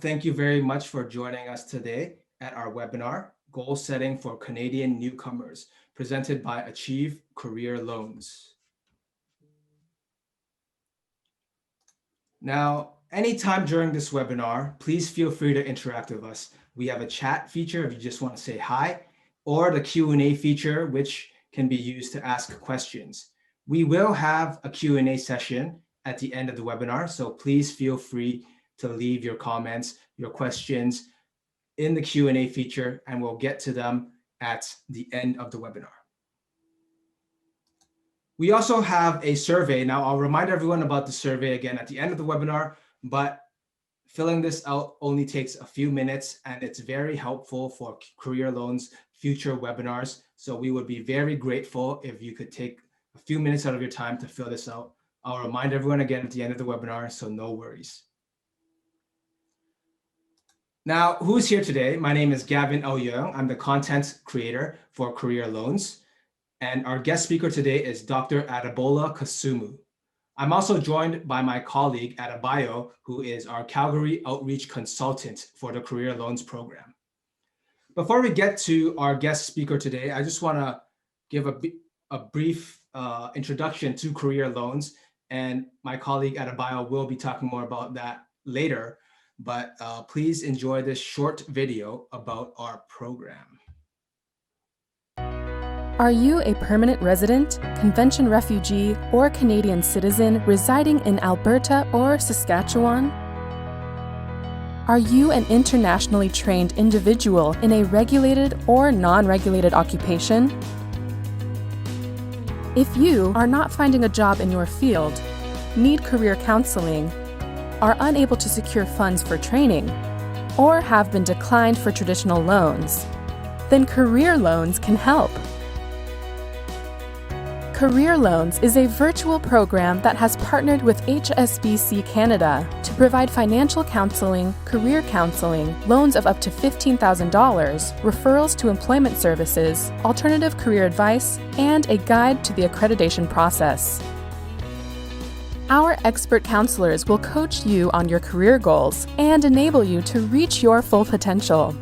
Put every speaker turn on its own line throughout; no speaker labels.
thank you very much for joining us today at our webinar, Goal Setting for Canadian Newcomers, presented by Achēv Career Loans. Now, anytime during this webinar, please feel free to interact with us. We have a chat feature if you just want to say hi, or the Q&A feature, which can be used to ask questions. We will have a Q&A session at the end of the webinar, so please feel free to leave your comments, your questions in the Q&A feature, and we'll get to them at the end of the webinar. We also have a survey. Now, I'll remind everyone about the survey again at the end of the webinar, but filling this out only takes a few minutes, and it's very helpful for Career Loans future webinars. So we would be very grateful if you could take a few minutes out of your time to fill this out. I'll remind everyone again at the end of the webinar, so no worries. Now, who's here today? My name is Gavin Ouyang. I'm the content creator for Career Loans. And our guest speaker today is Dr. Adebola Kasumu. I'm also joined by my colleague, Adebola, who is our Calgary outreach consultant for the Career Loans program. Before we get to our guest speaker today, I just want to give a brief introduction to Career Loans. And my colleague, Adebola, will be talking more about that later. But please enjoy this short video about our program.
Are you a permanent resident, convention refugee, or Canadian citizen residing in Alberta or Saskatchewan? Are you an internationally trained individual in a regulated or non-regulated occupation? If you are not finding a job in your field, need career counseling, are unable to secure funds for training, or have been declined for traditional loans, then Career Loans can help. Career Loans is a virtual program that has partnered with HSBC Canada to provide financial counseling, career counseling, loans of up to $15,000, referrals to employment services, alternative career advice, and a guide to the accreditation process. Our expert counselors will coach you on your career goals and enable you to reach your full potential.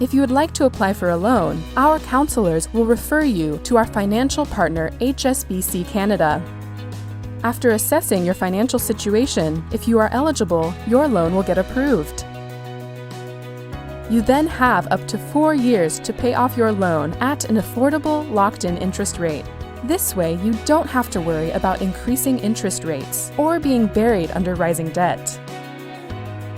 If you would like to apply for a loan, our counselors will refer you to our financial partner, HSBC Canada. After assessing your financial situation, if you are eligible, your loan will get approved. You then have up to 4 years to pay off your loan at an affordable, locked-in interest rate. This way, you don't have to worry about increasing interest rates or being buried under rising debt.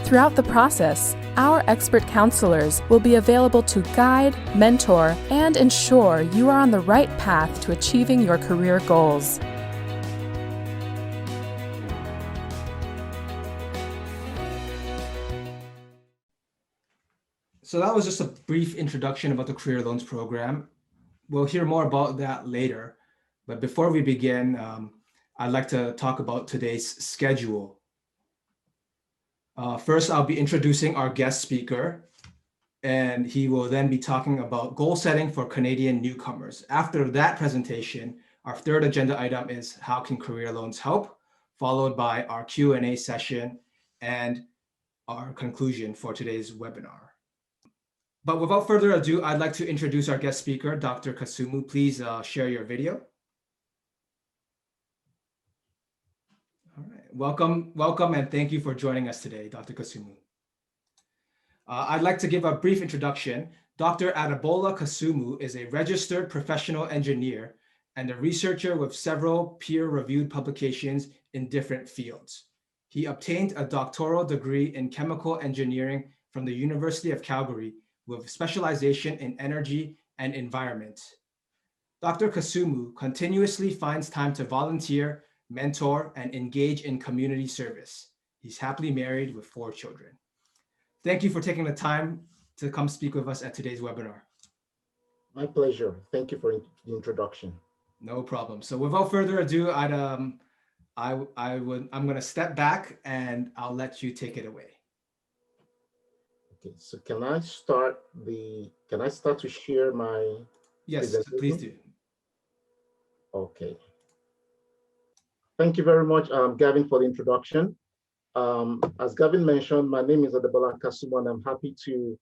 Throughout the process, our expert counselors will be available to guide, mentor, and ensure you are on the right path to achieving your career goals.
So that was just a brief introduction about the Career Loans program. We'll hear more about that later. But before we begin, I'd like to talk about today's schedule. First, I'll be introducing our guest speaker, and he will then be talking about goal setting for Canadian newcomers. After that presentation, our third agenda item is how can Career Loans help, followed by our Q&A session and our conclusion for today's webinar. But without further ado, I'd like to introduce our guest speaker, Dr. Kasumu. Please share your video. All right, welcome, and thank you for joining us today, Dr. Kasumu. I'd like to give a brief introduction. Dr. Adebola Kasumu is a registered professional engineer and a researcher with several peer-reviewed publications in different fields. He obtained a doctoral degree in chemical engineering from the University of Calgary with specialization in energy and environment. Dr. Kasumu continuously finds time to volunteer, mentor, and engage in community service. He's happily married with 4 children. Thank you for taking the time to come speak with us at today's webinar.
My pleasure. Thank you for the introduction.
No problem. So without further ado, I'm going to step back and I'll let you take it away.
Okay, so can I start to share my
Yes, please do.
Okay. Thank you very much, Gavin, for the introduction. As Gavin mentioned, my name is Adebola Kasumu, and I'm happy to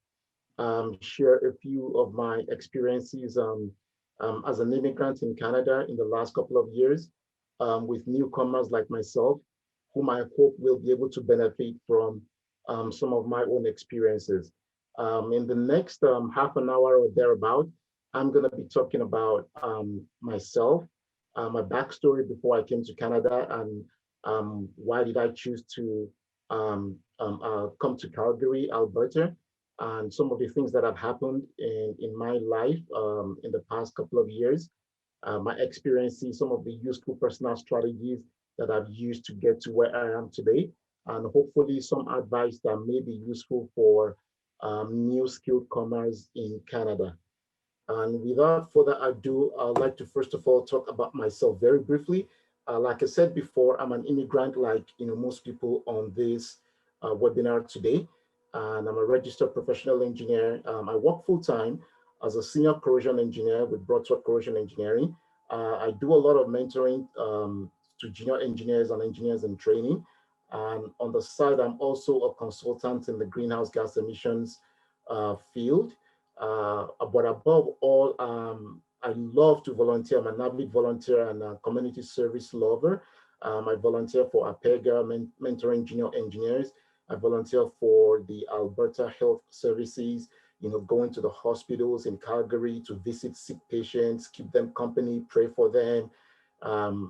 share a few of my experiences as an immigrant in Canada in the last couple of years with newcomers like myself, whom I hope will be able to benefit from some of my own experiences. In the next half an hour or thereabout, I'm going to be talking about myself, my backstory before I came to Canada, and why did I choose to come to Calgary, Alberta, and some of the things that have happened in my life in the past couple of years, my experiences, some of the useful personal strategies that I've used to get to where I am today, and hopefully some advice that may be useful for new skilled comers in Canada. And without further ado, I'd like to first of all talk about myself very briefly. Like I said before, I'm an immigrant like most people on this webinar today, and I'm a registered professional engineer. I work full-time as a senior corrosion engineer with Doctoral Corrosion Engineering. I do a lot of mentoring to junior engineers and engineers in training. And on the side, I'm also a consultant in the greenhouse gas emissions field. But above all, I love to volunteer. I'm an avid volunteer and a community service lover. I volunteer for Achēv, mentoring junior engineers. I volunteer for the Alberta Health Services, going to the hospitals in Calgary to visit sick patients, keep them company, pray for them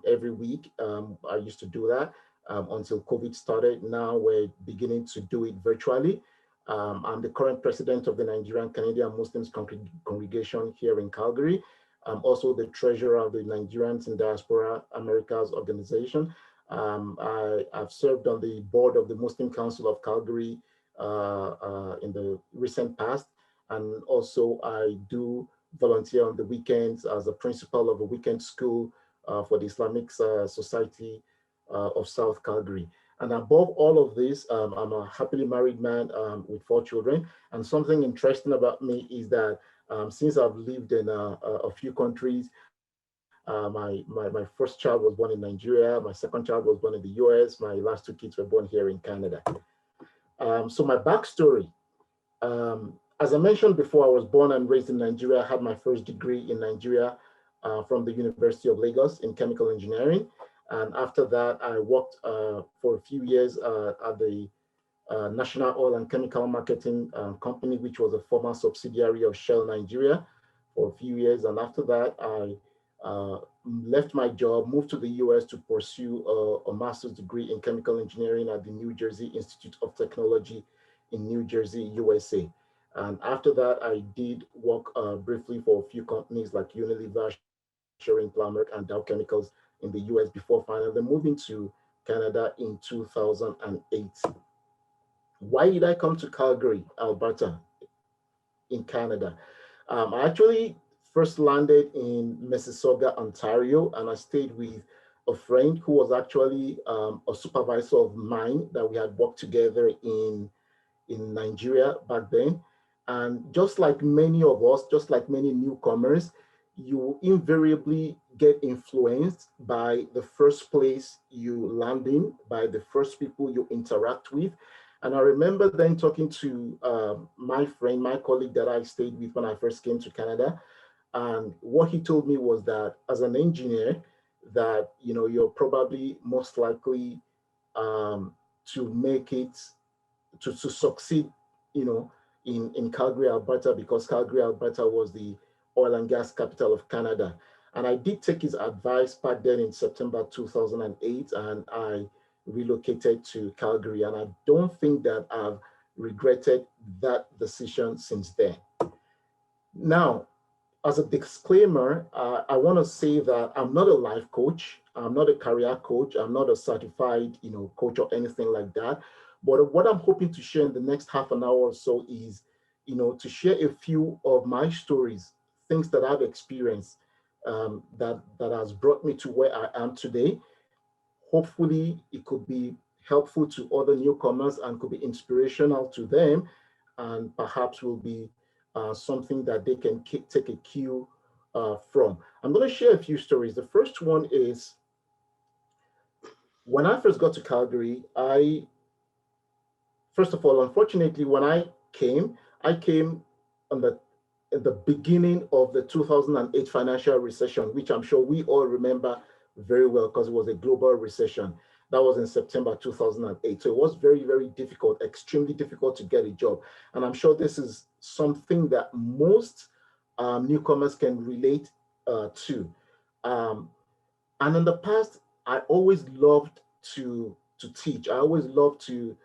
every week. I used to do that until COVID started. Now we're beginning to do it virtually. I'm the current president of the Nigerian Canadian Muslims congregation here in Calgary. I'm also the treasurer of the Nigerians in Diaspora Americas organization. I've served on the board of the Muslim Council of Calgary in the recent past. And also I do volunteer on the weekends as a principal of a weekend school for the Islamic Society of South Calgary. And above all of this, I'm a happily married man with 4 children. And something interesting about me is that since I've lived in a few countries, my first child was born in Nigeria, my second child was born in the US, my last 2 kids were born here in Canada. So my backstory, as I mentioned before, I was born and raised in Nigeria. I had my first degree in Nigeria from the University of Lagos in chemical engineering. And after that, I worked for a few years at the National Oil and Chemical Marketing Company, which was a former subsidiary of Shell Nigeria for a few years. And after that, I left my job, moved to the US to pursue a master's degree in chemical engineering at the New Jersey Institute of Technology in New Jersey, USA. And after that, I did work briefly for a few companies like Unilever, Schering Plow, and Dow Chemicals in the US before finally moving to Canada in 2008. Why did I come to Calgary, Alberta, in Canada? I actually first landed in Mississauga, Ontario, and I stayed with a friend who was actually a supervisor of mine that we had worked together in Nigeria back then. And just like many of us, just like many newcomers, you invariably get influenced by the first place you land in, by the first people you interact with. And I remember then talking to my friend, my colleague that I stayed with when I first came to Canada. And what he told me was that as an engineer, that you're probably most likely to make it, to succeed, in Calgary, Alberta, because Calgary, Alberta was the oil and gas capital of Canada. And I did take his advice back then in September 2008, and I relocated to Calgary. And I don't think that I've regretted that decision since then. Now, as a disclaimer, I want to say that I'm not a life coach. I'm not a career coach. I'm not a certified, coach or anything like that. But what I'm hoping to share in the next half an hour or so is, to share a few of my stories, things that I've experienced that has brought me to where I am today. Hopefully, it could be helpful to other newcomers and could be inspirational to them, and perhaps will be something that they can take a cue from. I'm going to share a few stories. The first one is, when I first got to Calgary, I first of all, unfortunately, when I came on in the beginning of the 2008 financial recession, which I'm sure we all remember very well because it was a global recession. That was in September 2008. So it was very, very difficult, extremely difficult to get a job. And I'm sure this is something that most newcomers can relate to. And in the past, I always loved to teach. I always loved to,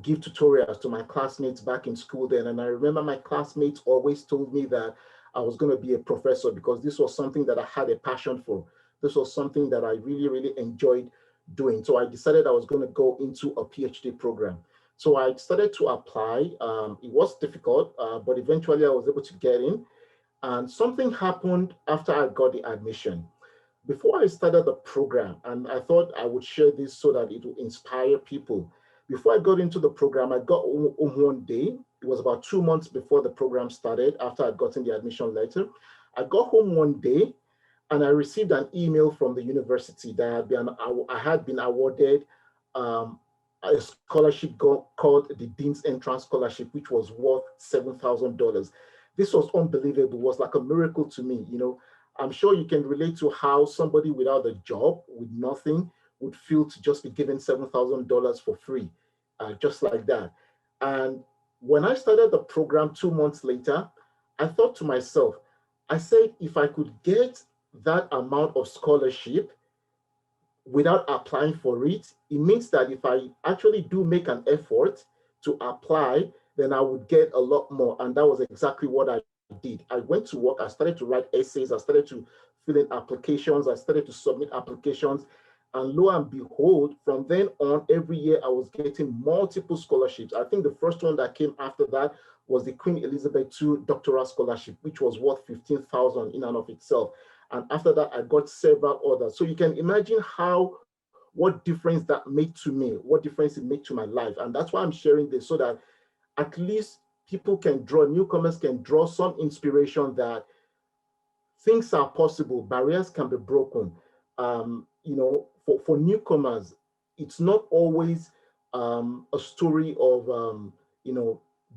give tutorials to my classmates back in school then. And I remember my classmates always told me that I was going to be a professor because this was something that I had a passion for. This was something that I really, really enjoyed doing. So I decided I was going to go into a PhD program. So I started to apply. It was difficult, but eventually I was able to get in. And something happened after I got the admission. Before I started the program, and I thought I would share this so that it will inspire people. Before I got into the program, I got home one day. It was about 2 months before the program started, after I'd gotten the admission letter. I got home one day and I received an email from the university that I had been awarded a scholarship called the Dean's Entrance Scholarship, which was worth $7,000. This was unbelievable. It was like a miracle to me. I'm sure you can relate to how somebody without a job, with nothing, would feel to just be given $7,000 for free, just like that. And when I started the program 2 months later, I thought to myself, I said, if I could get that amount of scholarship without applying for it, it means that if I actually do make an effort to apply, then I would get a lot more. And that was exactly what I did. I went to work, I started to write essays, I started to fill in applications, I started to submit applications. And lo and behold, from then on, every year I was getting multiple scholarships. I think the first one that came after that was the Queen Elizabeth II Doctoral Scholarship, which was worth $15,000 in and of itself. And after that, I got several others. So you can imagine what difference that made to me, what difference it made to my life. And that's why I'm sharing this, so that at least newcomers can draw some inspiration that things are possible, barriers can be broken. For newcomers, it's not always a story of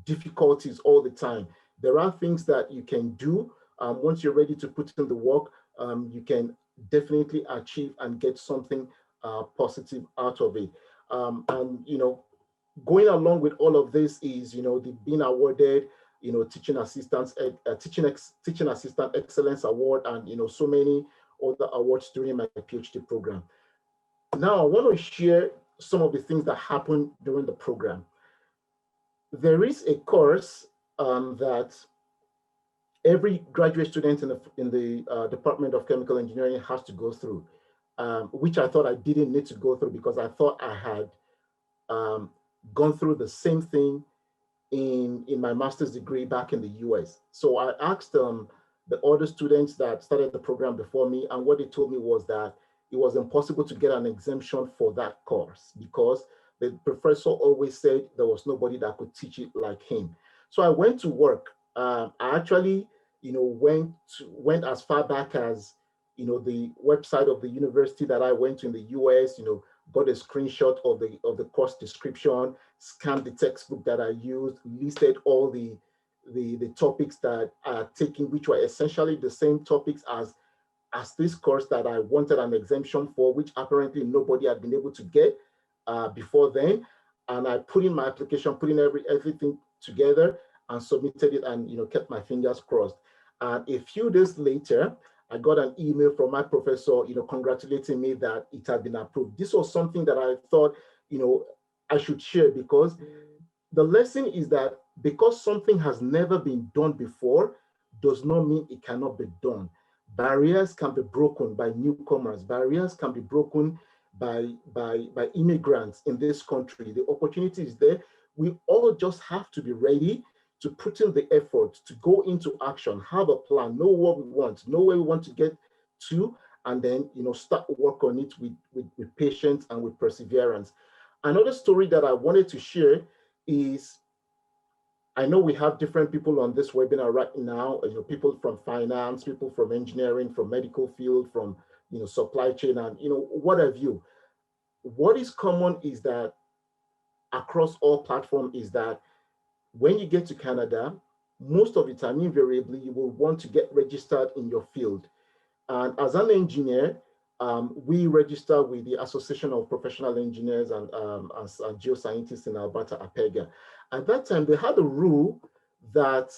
difficulties all the time. There are things that you can do. Once you're ready to put in the work, you can definitely achieve and get something positive out of it. Going along with all of this is, being awarded, teaching assistant excellence award, and so many other awards during my PhD program. Now I want to share some of the things that happened during the program. There is a course that every graduate student in the Department of Chemical Engineering has to go through, which I thought I didn't need to go through because I thought I had gone through the same thing in my master's degree back in the US. So I asked the other students that started the program before me, and what they told me was that it was impossible to get an exemption for that course because the professor always said there was nobody that could teach it like him. So I went to work. I actually, went as far back as, the website of the university that I went to in the US, got a screenshot of the course description, scanned the textbook that I used, listed all the topics that are taken, which were essentially the same topics as this course that I wanted an exemption for, which apparently nobody had been able to get before then. And I put in my application, put in everything together and submitted it, and kept my fingers crossed. And a few days later, I got an email from my professor, congratulating me that it had been approved. This was something that I thought, I should share, because the lesson is that because something has never been done before does not mean it cannot be done. Barriers can be broken by newcomers. Barriers can be broken by immigrants in this country. The opportunity is there. We all just have to be ready to put in the effort, to go into action, have a plan, know what we want, know where we want to get to, and then start work on it with patience and with perseverance. Another story that I wanted to share is, I know we have different people on this webinar right now, people from finance, people from engineering, from medical field, from supply chain, and what have you. What is common is that across all platforms is that when you get to Canada, most of the time, invariably, you will want to get registered in your field. And as an engineer, we register with the Association of Professional Engineers and as Geoscientists in Alberta, Achēv. At that time, they had a rule that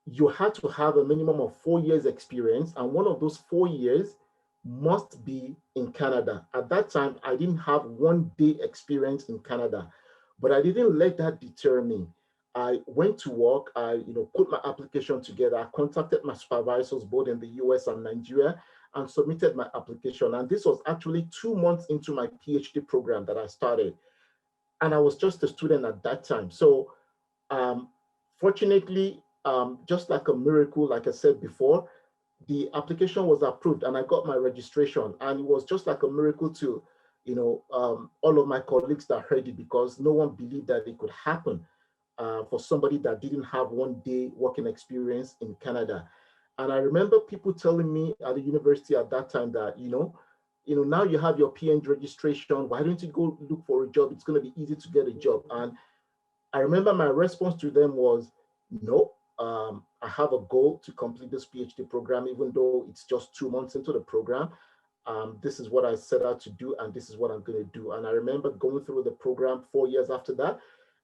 you had to have a minimum of 4 years experience, and one of those 4 years must be in Canada. At that time, I didn't have 1 day experience in Canada, but I didn't let that deter me. I went to work, I put my application together, I contacted my supervisors both in the US and Nigeria and submitted my application. And this was actually 2 months into my PhD program that I started. And I was just a student at that time. So fortunately, just like a miracle, like I said before, the application was approved and I got my registration. And it was just like a miracle to, all of my colleagues that heard it, because no one believed that it could happen for somebody that didn't have 1 day working experience in Canada. And I remember people telling me at the university at that time that, now you have your PhD registration, why don't you go look for a job? It's going to be easy to get a job. And I remember my response to them was, no, I have a goal to complete this PhD program, even though it's just 2 months into the program. This is what I set out to do, and this is what I'm going to do. And I remember going through the program 4 years after that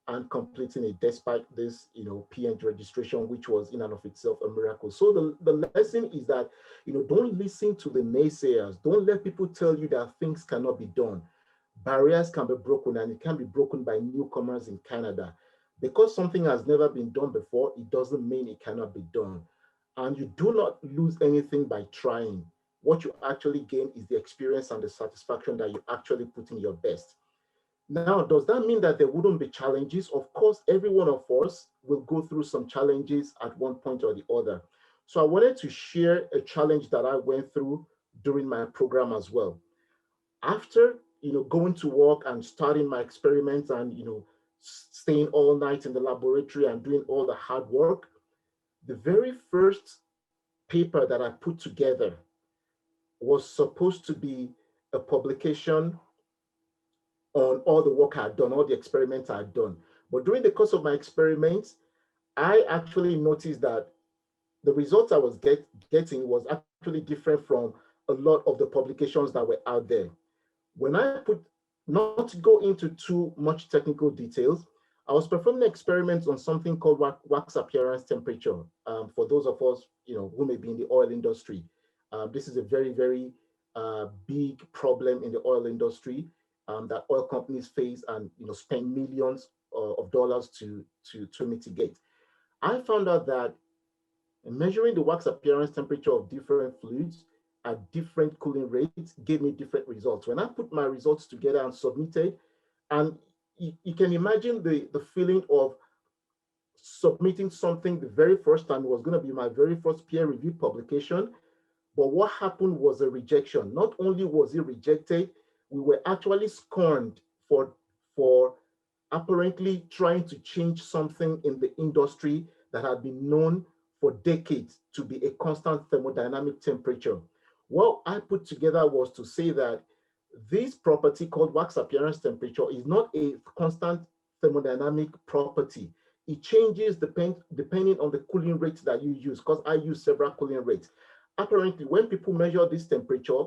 and completing it despite this, PhD registration, which was in and of itself a miracle. So the lesson is that, don't listen to the naysayers. Don't let people tell you that things cannot be done. Barriers can be broken, and it can be broken by newcomers in Canada. Because something has never been done before, it doesn't mean it cannot be done. And you do not lose anything by trying. What you actually gain is the experience and the satisfaction that you actually put in your best. Now, does that mean that there wouldn't be challenges? Of course, every one of us will go through some challenges at one point or the other. So I wanted to share a challenge that I went through during my program as well. After, going to work and starting my experiments and, staying all night in the laboratory and doing all the hard work, the very first paper that I put together was supposed to be a publication on all the work I had done, all the experiments I had done. But during the course of my experiments, I actually noticed that the results I was getting was actually different from a lot of the publications that were out there. When I not to go into too much technical details, I was performing experiments on something called wax appearance temperature. For those of us, who may be in the oil industry, this is a very, very big problem in the oil industry that oil companies face and spend millions of dollars to mitigate. I found out that measuring the wax appearance temperature of different fluids at different cooling rates gave me different results. When I put my results together and submitted, and you can imagine the feeling of submitting something the very first time. It was going to be my very first peer-reviewed publication, but what happened was a rejection. Not only was it rejected, we were actually scorned for apparently trying to change something in the industry that had been known for decades to be a constant thermodynamic temperature. What I put together was to say that this property called wax appearance temperature is not a constant thermodynamic property. It changes depending on the cooling rate that you use, because I use several cooling rates. Apparently, when people measure this temperature,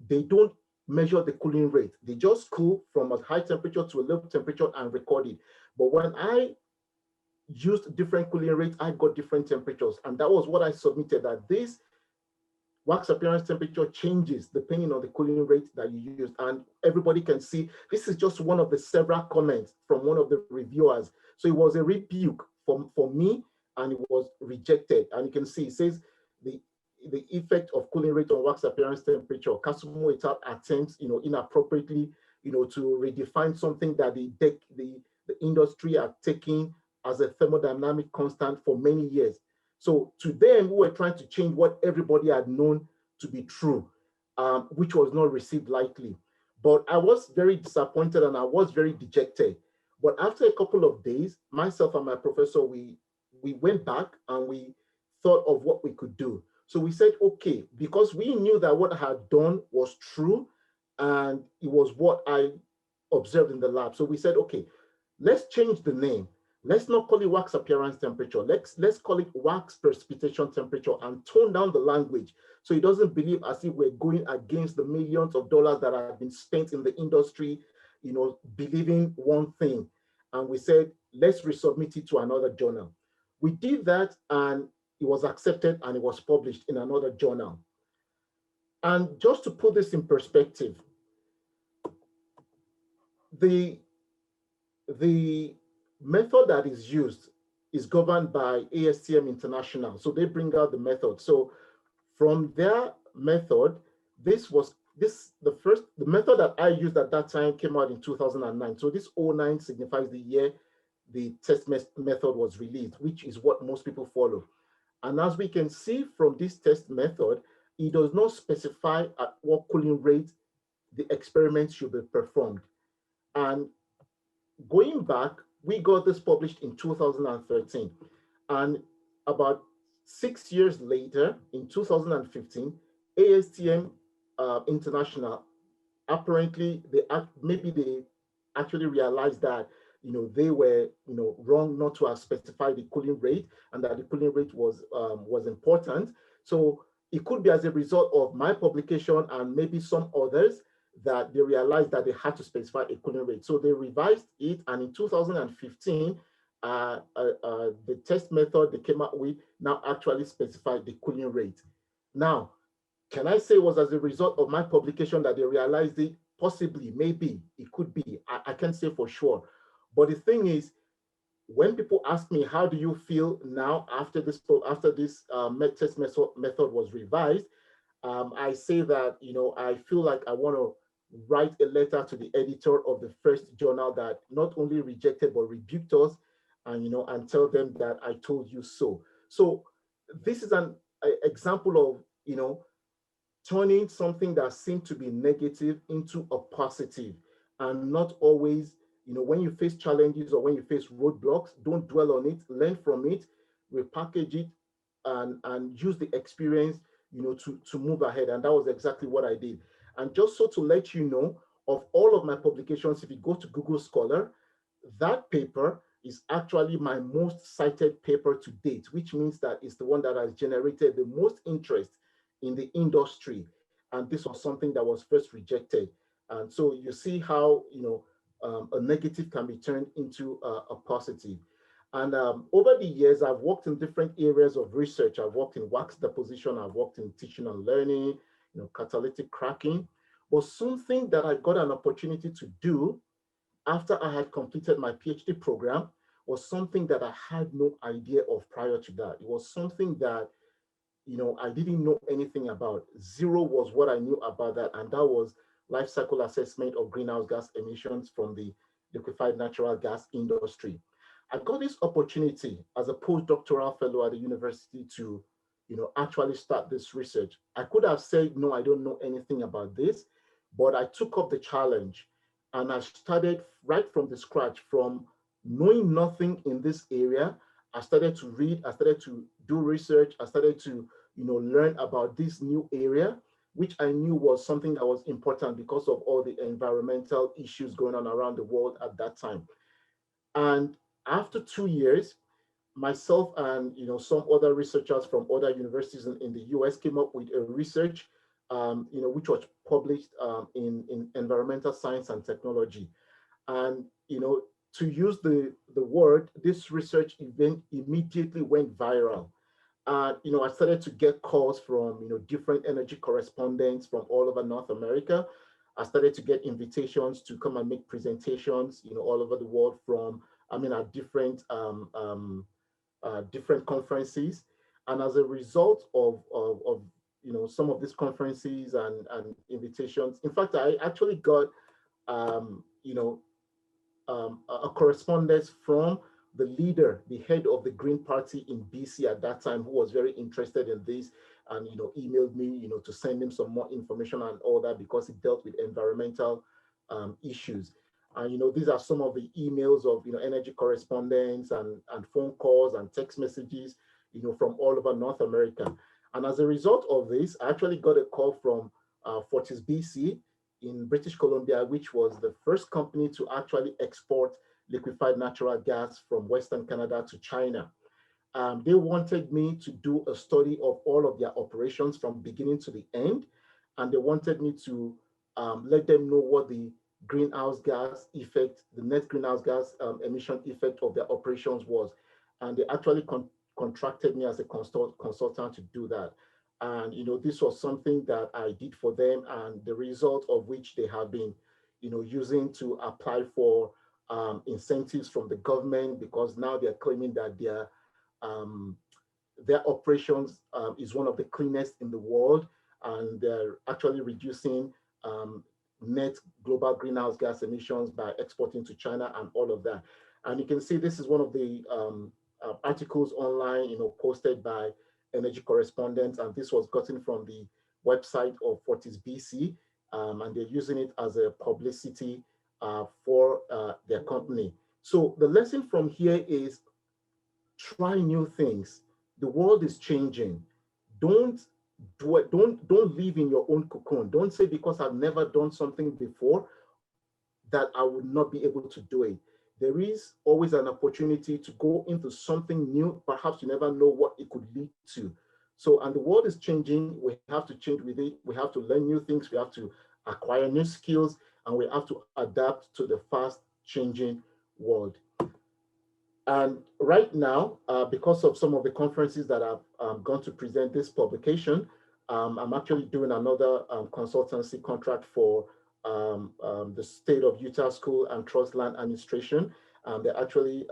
they don't measure the cooling rate. They just cool from a high temperature to a low temperature and record it. But when I used different cooling rates, I got different temperatures. And that was what I submitted, that this wax appearance temperature changes depending on the cooling rate that you use. And everybody can see, this is just one of the several comments from one of the reviewers. So it was a rebuke for me, and it was rejected. And you can see, it says the effect of cooling rate on wax appearance temperature. Kasumu et al. Attempts, inappropriately, to redefine something that the industry are taking as a thermodynamic constant for many years. So to them, we were trying to change what everybody had known to be true, which was not received lightly. But I was very disappointed and I was very dejected. But after a couple of days, myself and my professor, we went back and we thought of what we could do. So we said, okay, because we knew that what I had done was true and it was what I observed in the lab. So we said, okay, let's change the name. Let's not call it wax appearance temperature. Let's call it wax precipitation temperature and tone down the language so it doesn't believe as if we're going against the millions of dollars that have been spent in the industry, believing one thing. And we said, let's resubmit it to another journal. We did that and it was accepted and it was published in another journal. And just to put this in perspective, the method that is used is governed by ASTM International. So they bring out the method. So from their method, the method that I used at that time came out in 2009. So this 09 signifies the year the test method was released, which is what most people follow. And as we can see from this test method, it does not specify at what cooling rate the experiment should be performed. And going back, we got this published in 2013. And about 6 years later, in 2015, ASTM International, apparently they actually realized that they were wrong not to have specified the cooling rate, and that the cooling rate was important. So it could be as a result of my publication and maybe some others that they realized that they had to specify a cooling rate. So they revised it, and in 2015, the test method they came up with now actually specified the cooling rate. Now, can I say it was as a result of my publication that they realized it? Possibly, maybe, it could be. I can't say for sure. But the thing is, when people ask me, how do you feel now after this test method was revised, I say that, I feel like I want to write a letter to the editor of the first journal that not only rejected, but rebuked us, and tell them that I told you so. So this is an example of, turning something that seemed to be negative into a positive, and not always, when you face challenges or when you face roadblocks, don't dwell on it, learn from it, repackage it, and use the experience, to move ahead. And that was exactly what I did. And just so to let you know, of all of my publications, if you go to Google Scholar, that paper is actually my most cited paper to date, which means that it's the one that has generated the most interest in the industry. And this was something that was first rejected. And so you see how, a negative can be turned into a positive. And over the years, I've worked in different areas of research. I've worked in wax deposition, I've worked in teaching and learning, catalytic cracking. But something that I got an opportunity to do after I had completed my PhD program was something that I had no idea of prior to that. It was something that, I didn't know anything about. Zero was what I knew about that. And that was life cycle assessment of greenhouse gas emissions from the liquefied natural gas industry. I got this opportunity as a postdoctoral fellow at the university to, actually start this research. I could have said, no, I don't know anything about this, but I took up the challenge and I started right from the scratch, from knowing nothing in this area. I started to read, I started to do research, I started to, learn about this new area, which I knew was something that was important because of all the environmental issues going on around the world at that time. And after 2 years, myself and some other researchers from other universities in the US came up with a research, which was published in Environmental Science and Technology. And to use the word, this research event immediately went viral. I started to get calls from different energy correspondents from all over North America. I started to get invitations to come and make presentations, all over the world from, at different different conferences. And as a result of some of these conferences and invitations, in fact, I actually got a correspondence from the leader, the head of the Green Party in BC at that time, who was very interested in this, and emailed me, to send him some more information and all that, because it dealt with environmental issues. And these are some of the emails of energy correspondence and phone calls and text messages, from all over North America. And as a result of this, I actually got a call from Fortis BC, in British Columbia, which was the first company to actually export liquefied natural gas from Western Canada to China. They wanted me to do a study of all of their operations from beginning to the end, and they wanted me to let them know what the greenhouse gas effect, the net greenhouse gas emission effect of their operations was. And they actually contracted me as a consultant to do that. And this was something that I did for them, and the result of which they have been using to apply for incentives from the government, because now they're claiming that their operations is one of the cleanest in the world, and they're actually reducing net global greenhouse gas emissions by exporting to China and all of that. And you can see this is one of the articles online, posted by energy correspondents, and this was gotten from the website of HSBC, and they're using it as a publicity for their company. So the lesson from here is try new things. The world is changing. Don't live in your own cocoon. Don't say because I've never done something before that I would not be able to do it. There is always an opportunity to go into something new. Perhaps you never know what it could lead to. So, and the world is changing. We have to change with it. We have to learn new things. We have to acquire new skills, and we have to adapt to the fast changing world. And right now, because of some of the conferences that I've gone to present this publication, I'm actually doing another consultancy contract for the state of Utah School and Trust Land Administration. They've actually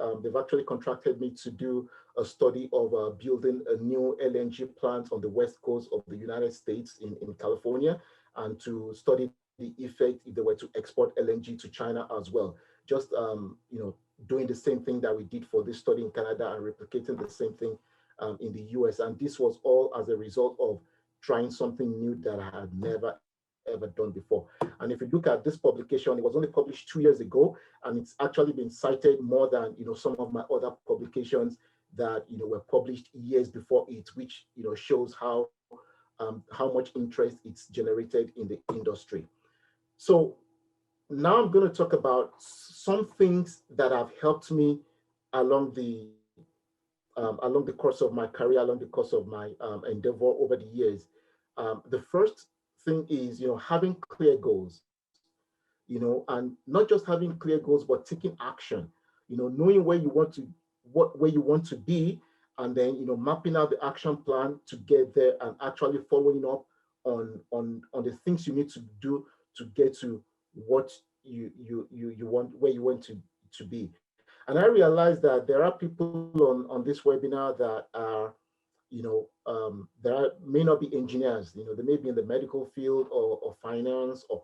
contracted me to do a study of building a new LNG plant on the west coast of the United States in California, and to study the effect if they were to export LNG to China as well. Just doing the same thing that we did for this study in Canada and replicating the same thing in the US. And this was all as a result of trying something new that I had never ever done before. And if you look at this publication, it was only published 2 years ago, and it's actually been cited more than some of my other publications that were published years before it, which shows how much interest it's generated in the industry. So now I'm going to talk about some things that have helped me along the course of my career, along the course of my endeavor over the years. The first thing is, having clear goals, and not just having clear goals, but taking action, knowing where you want to be, and then, mapping out the action plan to get there, and actually following up on the things you need to do to get to what you want, where you want to be. And I realized that there are people on this webinar that are, may not be engineers, they may be in the medical field or finance or,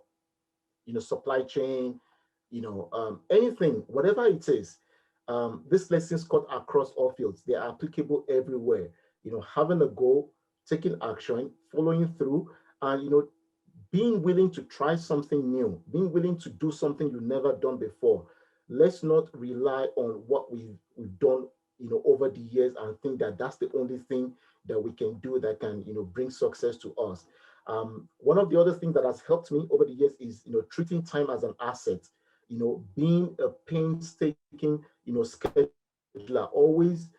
supply chain, anything, whatever it is. These lessons cut across all fields. They are applicable everywhere. Having a goal, taking action, following through, and, being willing to try something new, being willing to do something you've never done before. Let's not rely on what we've done, over the years, and think that that's the only thing that we can do that can, bring success to us. One of the other things that has helped me over the years is, treating time as an asset, being a painstaking, scheduler, always,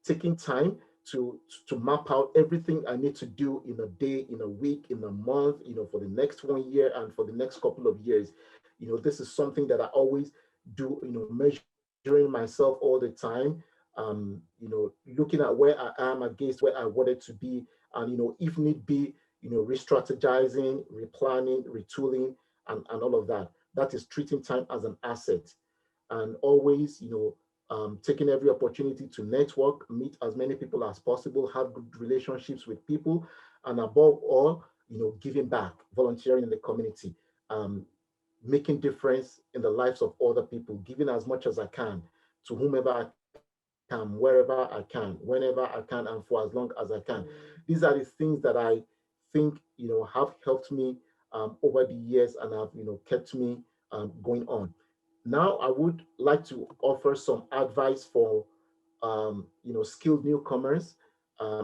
taking time to map out everything I need to do in a day, in a week, in a month, for the next 1 year and for the next couple of years. This is something that I always do, measuring myself all the time, looking at where I am against where I wanted to be, and, if need be, re-strategizing, replanning, retooling, and all of that. That is treating time as an asset, and always, taking every opportunity to network, meet as many people as possible, have good relationships with people, and above all, giving back, volunteering in the community, making difference in the lives of other people, giving as much as I can to whomever I can, wherever I can, whenever I can, and for as long as I can. These are the things that I think, have helped me over the years, and have, kept me going on. Now, I would like to offer some advice for, skilled newcomers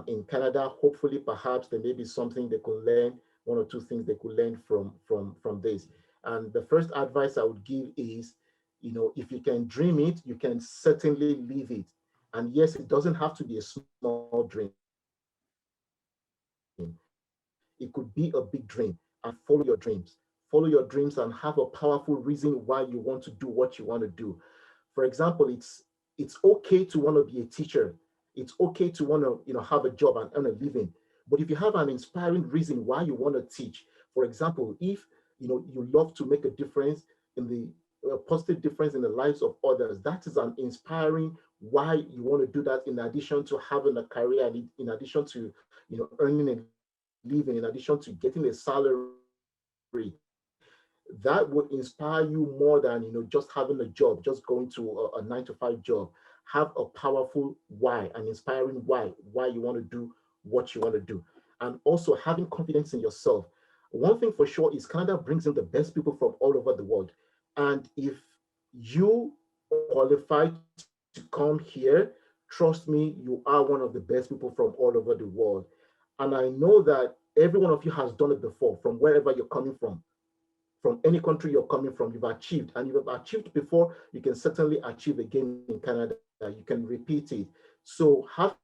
in Canada. Hopefully, perhaps there may be something they could learn one or two things they could learn from this. And the first advice I would give is, if you can dream it, you can certainly live it. And yes, it doesn't have to be a small dream. It could be a big dream, and follow your dreams. Follow your dreams and have a powerful reason why you want to do what you want to do. For example, it's okay to want to be a teacher. It's okay to want to have a job and earn a living. But if you have an inspiring reason why you want to teach, for example, if you love to make a difference in the positive difference in the lives of others, that is an inspiring why you want to do that, in addition to having a career, and in addition to earning a living, in addition to getting a salary. That would inspire you more than just having a job, just going to a 9 to 5 job. Have a powerful why, an inspiring why you want to do what you want to do. And also having confidence in yourself. One thing for sure is Canada brings in the best people from all over the world. And if you qualify to come here, trust me, you are one of the best people from all over the world. And I know that every one of you has done it before, from wherever you're coming from any country you're coming from. You've achieved, and you've achieved before, you can certainly achieve again in Canada. You can repeat it. So have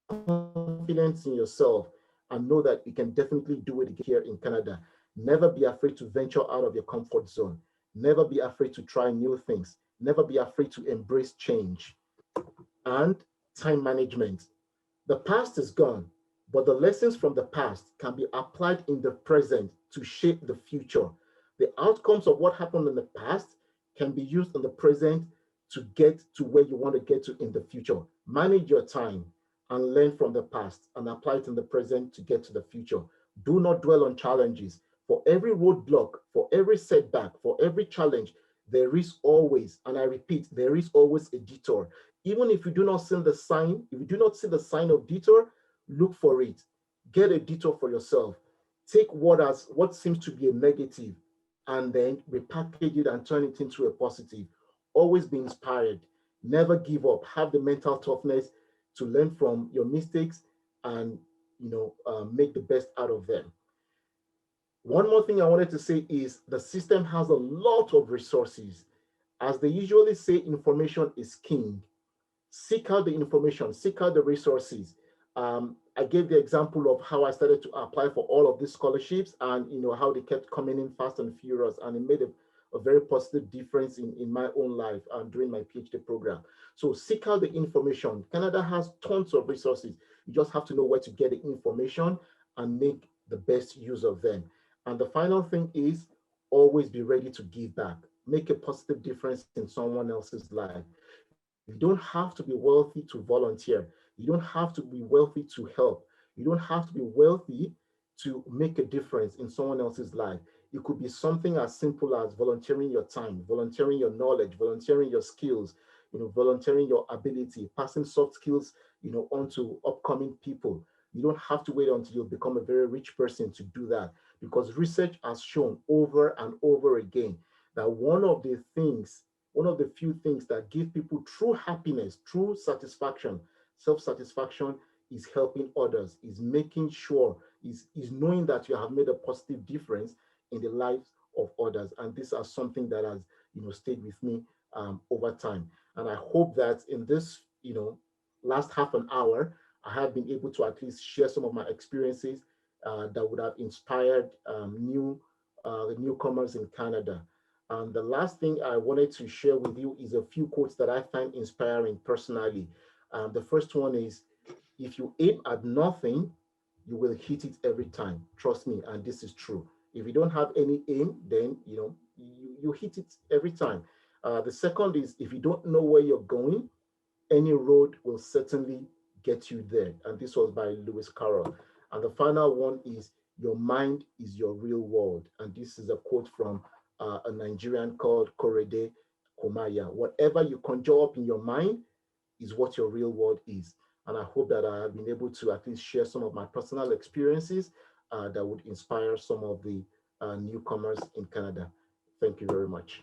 confidence in yourself and know that you can definitely do it here in Canada. Never be afraid to venture out of your comfort zone. Never be afraid to try new things. Never be afraid to embrace change. And time management. The past is gone, but the lessons from the past can be applied in the present to shape the future. The outcomes of what happened in the past can be used in the present to get to where you want to get to in the future. Manage your time and learn from the past and apply it in the present to get to the future. Do not dwell on challenges. For every roadblock, for every setback, for every challenge, there is always, and I repeat, there is always a detour. Even if you do not see the sign, if you do not see the sign of detour, look for it. Get a detour for yourself. Take what seems to be a negative and then repackage it and turn it into a positive. Always be inspired. Never give up. Have the mental toughness to learn from your mistakes and make the best out of them. One more thing I wanted to say is the system has a lot of resources. As they usually say, information is king. Seek out the information, seek out the resources. I gave the example of how I started to apply for all of these scholarships, and how they kept coming in fast and furious, and it made a very positive difference in my own life during my PhD program. So seek out the information. Canada has tons of resources. You just have to know where to get the information and make the best use of them. And the final thing is always be ready to give back. Make a positive difference in someone else's life. You don't have to be wealthy to volunteer. You don't have to be wealthy to help. You don't have to be wealthy to make a difference in someone else's life. It could be something as simple as volunteering your time, volunteering your knowledge, volunteering your skills, volunteering your ability, passing soft skills, on to upcoming people. You don't have to wait until you become a very rich person to do that, because research has shown over and over again that one of the few things that give people true happiness, true satisfaction, self-satisfaction, is helping others, is making sure, is knowing that you have made a positive difference in the lives of others. And these are something that has, stayed with me over time. And I hope that in this, last half an hour, I have been able to at least share some of my experiences that would have inspired the newcomers in Canada. And the last thing I wanted to share with you is a few quotes that I find inspiring personally. The first one is, if you aim at nothing, you will hit it every time. Trust me, and this is true. If you don't have any aim, then you hit it every time. The second is, if you don't know where you're going, any road will certainly get you there. And this was by Lewis Carroll. And the final one is, your mind is your real world. And this is a quote from a Nigerian called Korede Komaya. Whatever you conjure up in your mind is what your real world is. And I hope that I have been able to at least share some of my personal experiences that would inspire some of the newcomers in Canada. Thank you very much.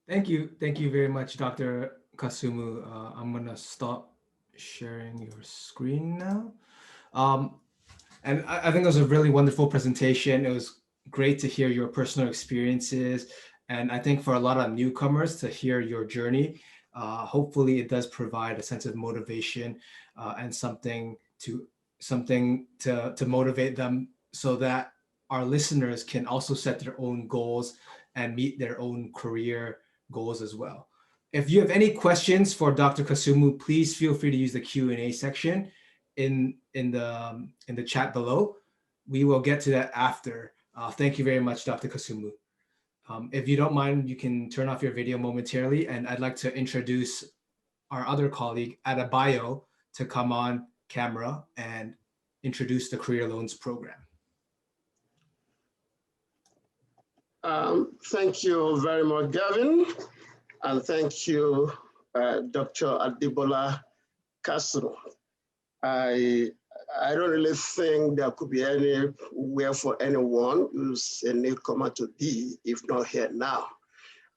Thank you very much, Dr. Kasumu. I'm gonna stop sharing your screen now. And I think it was a really wonderful presentation. It was great to hear your personal experiences. And I think for a lot of newcomers to hear your journey, hopefully it does provide a sense of motivation and something to motivate them, so that our listeners can also set their own goals and meet their own career goals as well. If you have any questions for Dr. Kasumu, please feel free to use the Q&A section in the chat below. We will get to that after. Thank you very much, Dr. Kasumu. If you don't mind, you can turn off your video momentarily, and I'd like to introduce our other colleague, Adebola, to come on camera and introduce the Career Loans Program.
Thank you very much, Gavin, and thank you, Dr. Adebola Kasumu. I don't really think there could be anywhere for anyone who's a newcomer to be, if not here now.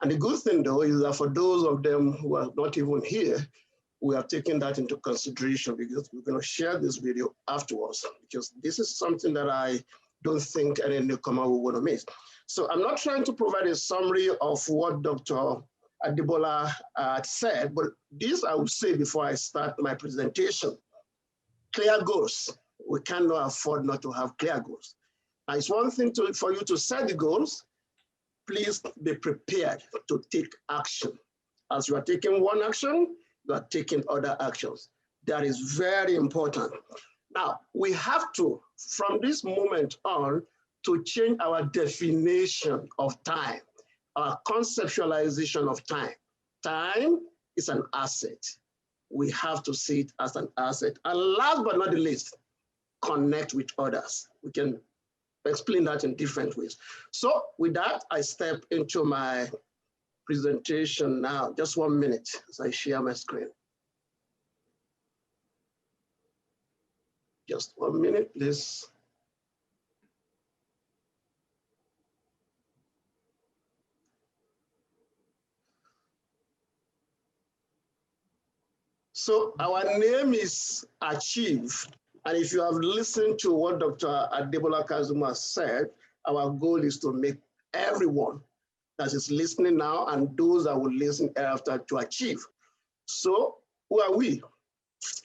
And the good thing, though, is that for those of them who are not even here, we are taking that into consideration, because we're going to share this video afterwards, because this is something that I don't think any newcomer will want to miss. So I'm not trying to provide a summary of what Dr. Adebola said, but this I will say before I start my presentation. Clear goals. We cannot afford not to have clear goals. Now, it's one thing for you to set the goals. Please be prepared to take action. As you are taking one action, you are taking other actions. That is very important. Now, we have to, from this moment on, to change our definition of time, our conceptualization of time. Time is an asset. We have to see it as an asset. And last but not the least, connect with others. We can explain that in different ways. So with that, I step into my presentation now. Just 1 minute as I share my screen. Just 1 minute, please. So our name is Achēv. And if you have listened to what Dr. Adebola Kasumu said, our goal is to make everyone that is listening now and those that will listen after to achieve. So who are we?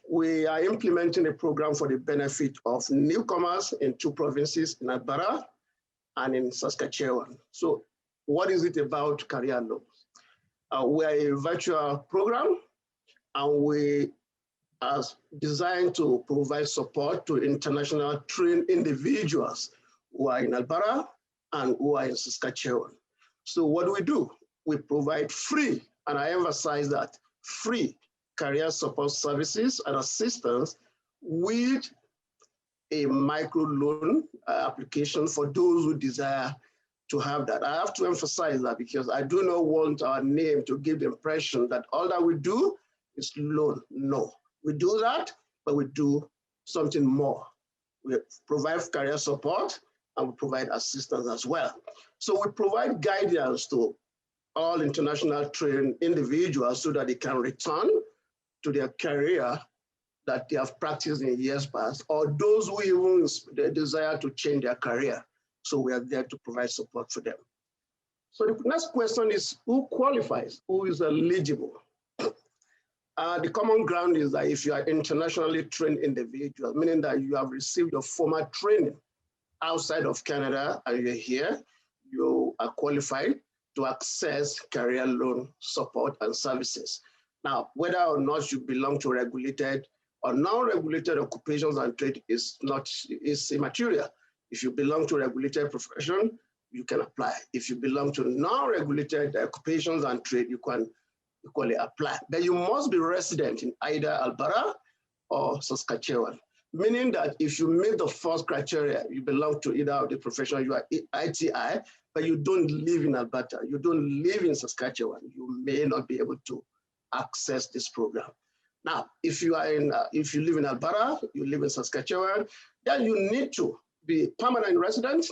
We are implementing a program for the benefit of newcomers in 2 provinces, in Alberta and in Saskatchewan. So what is it about career loans? We are a virtual program, and we are designed to provide support to international trained individuals who are in Alberta and who are in Saskatchewan. So what do? We provide free, and I emphasize that, free career support services and assistance with a micro loan application for those who desire to have that. I have to emphasize that because I do not want our name to give the impression that all that we do is loan. No, we do that, but we do something more. We provide career support and we provide assistance as well. So we provide guidance to all international trained individuals so that they can return to their career that they have practiced in years past, or those who even desire to change their career. So we are there to provide support for them. So the next question is, who qualifies? Who is eligible? The common ground is that if you are internationally trained individual, meaning that you have received your formal training outside of Canada and you're here, you are qualified to access career loan support and services. Now, whether or not you belong to regulated or non-regulated occupations and trade is immaterial. If you belong to a regulated profession, you can apply. If you belong to non-regulated occupations and trade, you can equally apply. But you must be resident in either Alberta or Saskatchewan, meaning that if you meet the first criteria, you belong to either of the profession, you are ITI, but you don't live in Alberta, you don't live in Saskatchewan, you may not be able to access this program. Now, if you live in Alberta, you live in Saskatchewan, then you need to be permanent resident,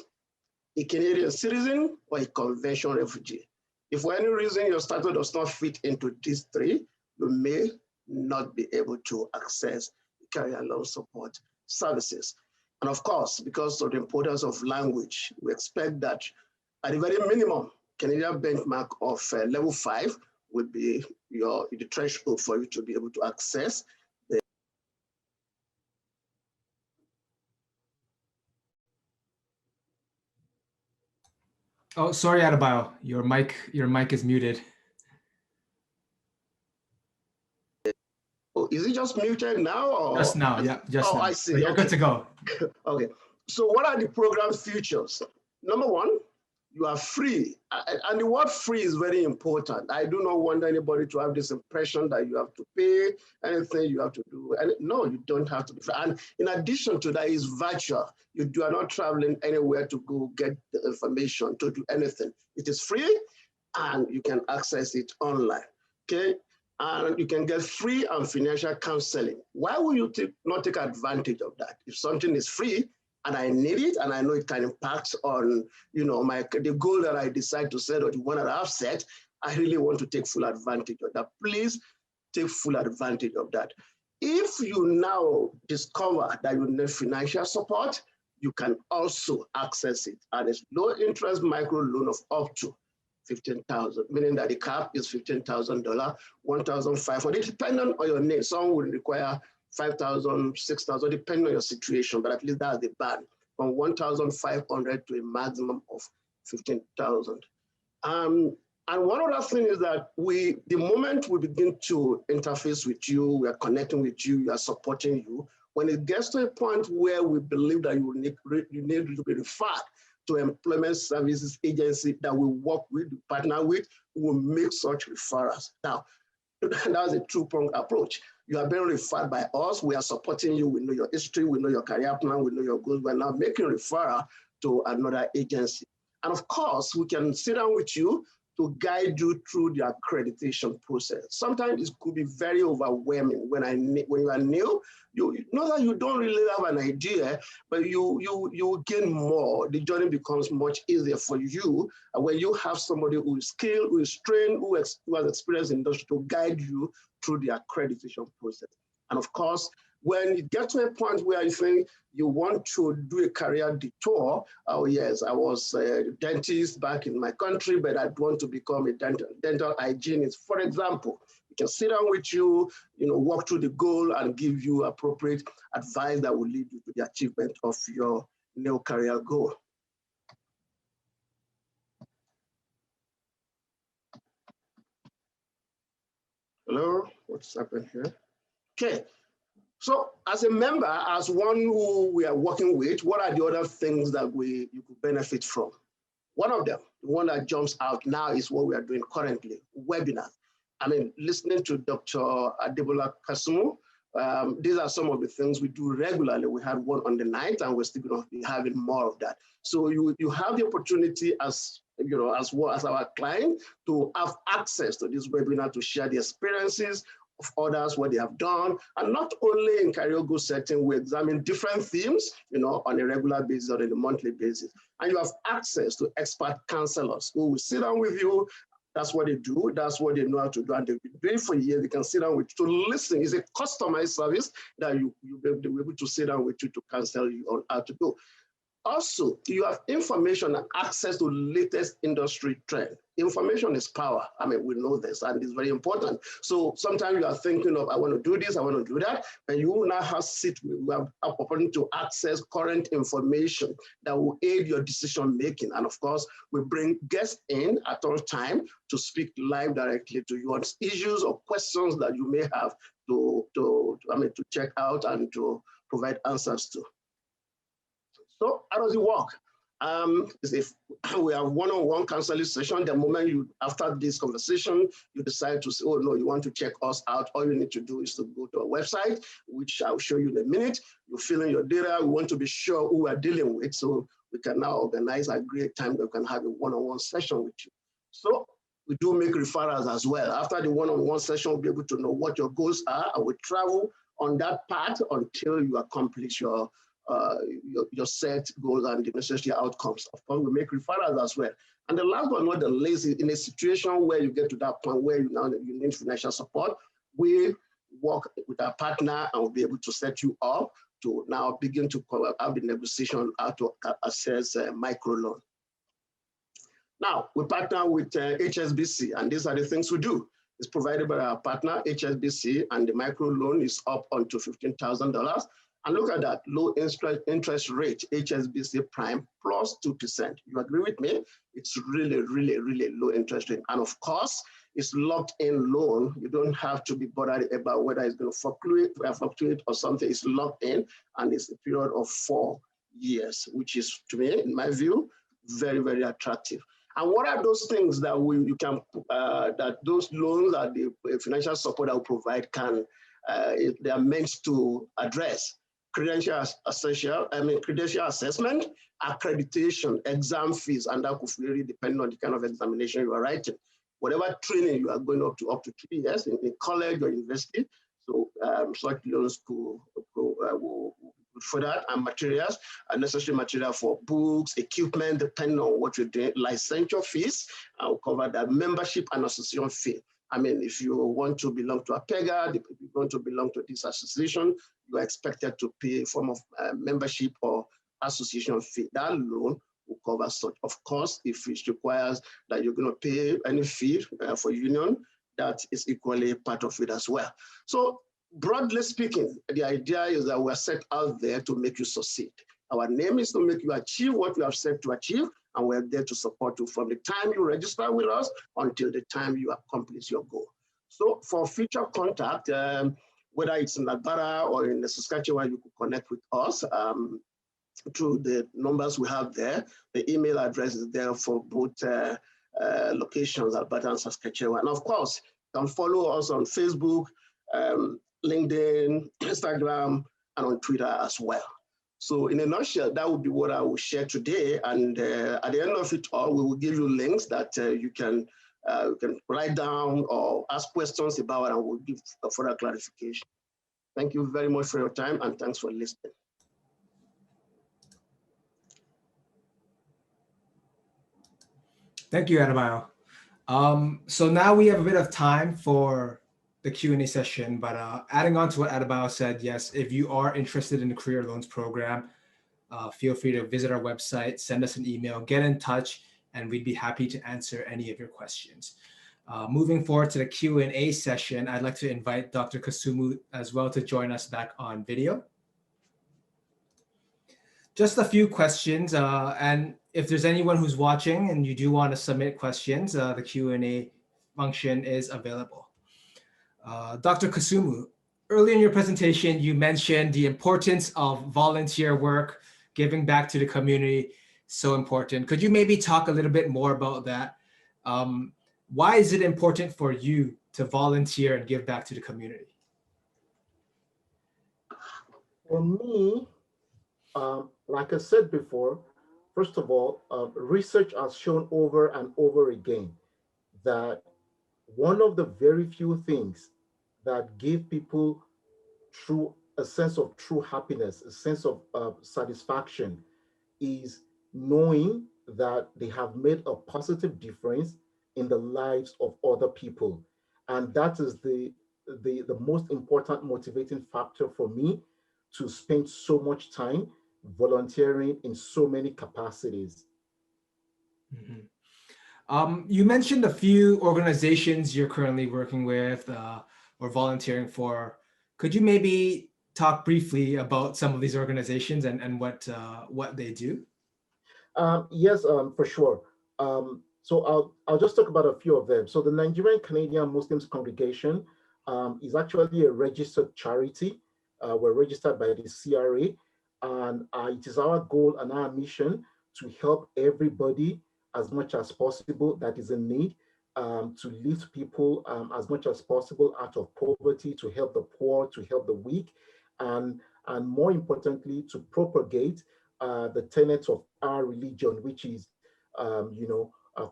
a Canadian citizen, or a conventional refugee. If for any reason your status does not fit into these 3, you may not be able to access career loan support services. And of course, because of the importance of language, we expect that at the very minimum, Canadian benchmark of level 5 would be the threshold for you to be able to access the.
Oh, sorry, Adebola, your mic is muted.
Oh, is it just muted now? Or?
Just now, yeah, just now.
I see.
So you're good to go.
Okay. So what are the program features? Number one, you are free. And the word free is very important. I do not want anybody to have this impression that you have to pay anything you have to do. And no, you don't have to be free. And in addition to that, it's virtual. You are not traveling anywhere to go get the information to do anything. It is free and you can access it online. Okay. And you can get free and financial counseling. Why would you not take advantage of that? If something is free, and I need it, and I know it can impact on, the goal that I decide to set or the one that I've set, I really want to take full advantage of that. Please take full advantage of that. If you now discover that you need financial support, you can also access it. And it's low interest micro loan of up to $15,000, meaning that the cap is $15,000, $1,500, depending on your need. Some will require $5,000, $6,000, depending on your situation, but at least that's the band, from $1,500 to a maximum of $15,000. And one other thing is that the moment we begin to interface with you, we are connecting with you, we are supporting you, when it gets to a point where we believe that you need to be referred to employment services agency that we work with, we partner with, we will make such referrals. Now, that's a two-pronged approach. You are being referred by us. We are supporting you. We know your history. We know your career plan. We know your goals. We're now making referral to another agency. And of course, we can sit down with you to guide you through the accreditation process. Sometimes it could be very overwhelming when you are new. You know that you don't really have an idea, but you gain more. The journey becomes much easier for you when you have somebody who is skilled, who is trained, who has experience in industry to guide you through the accreditation process. And of course, when you get to a point where you think you want to do a career detour, oh yes, I was a dentist back in my country, but I want to become a dental hygienist, for example. We can sit down with you, walk through the goal and give you appropriate advice that will lead you to the achievement of your new career goal. Hello, what's happening here? Okay. So as a member, as one who we are working with, what are the other things that you could benefit from? One of them, the one that jumps out now is what we are doing currently, webinars. I mean, listening to Dr. Adebola Kasumu, these are some of the things we do regularly. We had one on the 9th and we're still going to be having more of that. So you have the opportunity as well as our client to have access to this webinar to share the experiences of others, what they have done, and not only in career goal setting, we examine different themes, on a regular basis or on a monthly basis. And you have access to expert counselors who will sit down with you. That's what they do. That's what they know how to do. And they've been doing for years. They can sit down with you to listen. It's a customized service that you'll be able to sit down with you to counsel you on how to do. Also, you have information and access to latest industry trend. Information is power. I mean, we know this, and it's very important. So sometimes you are thinking of, I want to do this, I want to do that, and you will now have opportunity to access current information that will aid your decision making. And of course, we bring guests in at all time to speak live directly to you on issues or questions that you may have to check out and to provide answers to. So how does it work? If we have one-on-one counseling session, the moment after this conversation, you decide to say, oh no, you want to check us out, all you need to do is to go to our website, which I'll show you in a minute. You fill in your data. We want to be sure who we're dealing with, so we can now organize a great time that we can have a one-on-one session with you. So we do make referrals as well. After the one-on-one session, we'll be able to know what your goals are, and we travel on that path until you accomplish your set goals and the necessary outcomes. Of course, we make referrals as well. And the last but not the least, in a situation where you get to that point where you need financial support, we work with our partner and we'll be able to set you up to now begin to have the negotiation how to access microloan. Now, we partner with HSBC, and these are the things we do. It's provided by our partner, HSBC, and the microloan is up onto $15,000. And look at that, low interest rate, HSBC Prime plus 2%. You agree with me? It's really, really, really low interest rate. And of course, it's locked in loan. You don't have to be bothered about whether it's going to fluctuate or something. It's locked in, and it's a period of 4 years, which is, to me, in my view, very, very attractive. And what are those things that that those loans that the financial support that we provide can, they are meant to address? Credential assessment, accreditation, exam fees, and that could really depend on the kind of examination you are writing. Whatever training you are going up to 3 years in college or university, so such loans will for that, and materials, necessary material for books, equipment, depending on what you're doing, licensure fees, I'll cover that, membership and association fee. I mean, if you want to belong to a PEGA, if you want to belong to this association, you are expected to pay a form of membership or association fee. That loan will cover such. Of course, if it requires that you're going to pay any fee for union, that is equally part of it as well. So broadly speaking, the idea is that we're set out there to make you succeed. Our name is to make you achieve what you have set to achieve, and we're there to support you from the time you register with us until the time you accomplish your goal. So for future contact, whether it's in Alberta or in the Saskatchewan, you could connect with us through the numbers we have there. The email address is there for both locations, Alberta and Saskatchewan. And of course, you can follow us on Facebook, LinkedIn, Instagram, and on Twitter as well. So in a nutshell, that would be what I will share today. And at the end of it all, we will give you links that you can write down or ask questions about, and we'll give further clarification. Thank you very much for your time, and thanks for listening.
Thank you, Adebola. So now we have a bit of time for the Q&A session, but adding on to what Adebola said, yes, if you are interested in the Career Loans Program, feel free to visit our website, send us an email, get in touch, and we'd be happy to answer any of your questions. Moving forward to the Q&A session, I'd like to invite Dr. Kasumu as well to join us back on video. Just a few questions, and if there's anyone who's watching and you do want to submit questions, the Q&A function is available. Dr. Kasumu, earlier in your presentation, you mentioned the importance of volunteer work, giving back to the community, so important. Could you maybe talk a little bit more about that? Why is it important for you to volunteer and give back to the community?
For me, like I said before, first of all, research has shown over and over again that one of the very few things that give people a sense of true happiness, a sense of satisfaction, is knowing that they have made a positive difference in the lives of other people. And that is the most important motivating factor for me to spend so much time volunteering in so many capacities.
Mm-hmm. You mentioned a few organizations you're currently working with or volunteering for. Could you maybe talk briefly about some of these organizations and what they do?
Yes, for sure. So I'll just talk about a few of them. So the Nigerian Canadian Muslims Congregation is actually a registered charity. We're registered by the CRA, and it is our goal and our mission to help everybody as much as possible that is in need, to lift people as much as possible out of poverty, to help the poor, to help the weak, and more importantly, to propagate the tenets of our religion, which is,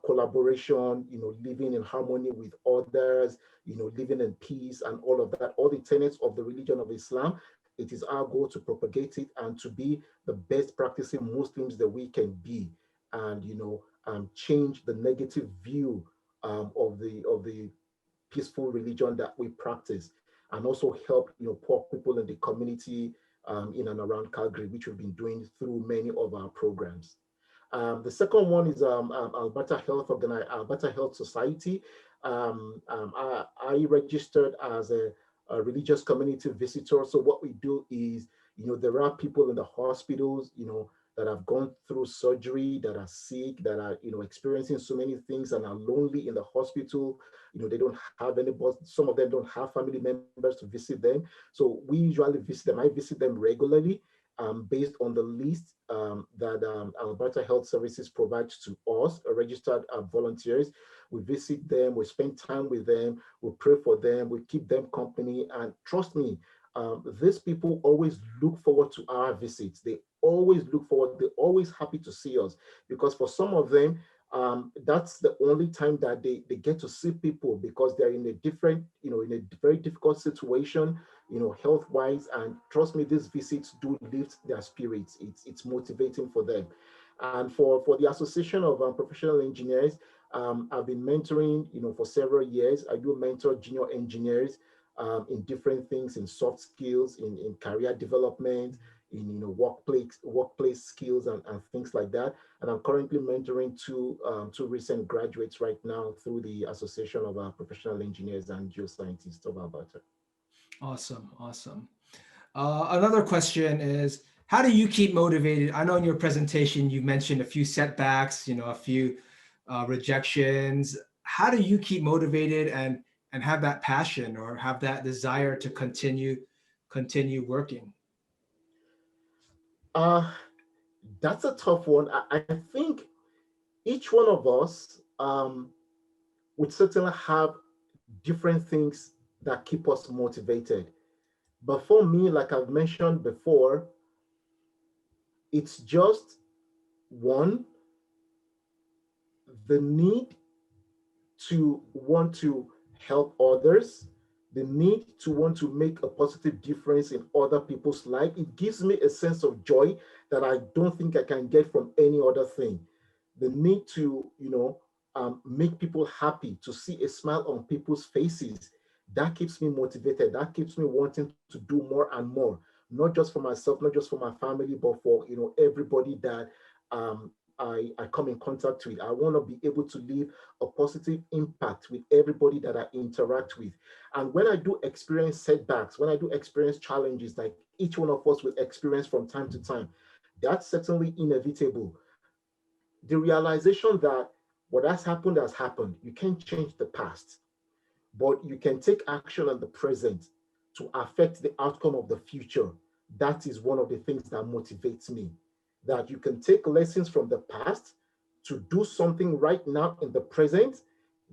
collaboration, living in harmony with others, living in peace and all of that, all the tenets of the religion of Islam. It is our goal to propagate it and to be the best practicing Muslims that we can be, and change the negative view of the peaceful religion that we practice. and also help poor people in the community in and around Calgary, which we've been doing through many of our programs. The second one is Alberta Alberta Health Society. I registered as a religious community visitor. So what we do is, there are people in the hospitals, that have gone through surgery, that are sick, that are, experiencing so many things and are lonely in the hospital. They don't have anybody. Some of them don't have family members to visit them. So we usually visit them. I visit them regularly based on the list that Alberta Health Services provides to us, registered volunteers. We visit them, we spend time with them, we pray for them, we keep them company. And trust me, these people always look forward to our visits. They always look forward, they're always happy to see us, because for some of them, that's the only time that they get to see people, because they're in a different, in a very difficult situation, health-wise. And trust me, these visits do lift their spirits. It's motivating for them. And for the Association of Professional Engineers, I've been mentoring, for several years. I do mentor junior engineers in different things, in soft skills, in career development, in workplace skills and things like that. And I'm currently mentoring two recent graduates right now through the Association of Professional Engineers and Geoscientists of Alberta.
Awesome. Another question is, how do you keep motivated? I know in your presentation you mentioned a few setbacks, a few rejections. How do you keep motivated and have that passion or have that desire to continue working?
That's a tough one. I think each one of us would certainly have different things that keep us motivated. But for me, like I've mentioned before, it's just one, the need to want to help others, the need to want to make a positive difference in other people's life. It gives me a sense of joy that I don't think I can get from any other thing. The need to, make people happy, to see a smile on people's faces, that keeps me motivated. That keeps me wanting to do more and more, not just for myself, not just for my family, but for everybody that I come in contact with. I want to be able to leave a positive impact with everybody that I interact with. And when I do experience setbacks, when I do experience challenges like each one of us will experience from time to time, that's certainly inevitable. The realization that what has happened has happened. You can't change the past, but you can take action in the present to affect the outcome of the future. That is one of the things that motivates me. That you can take lessons from the past to do something right now in the present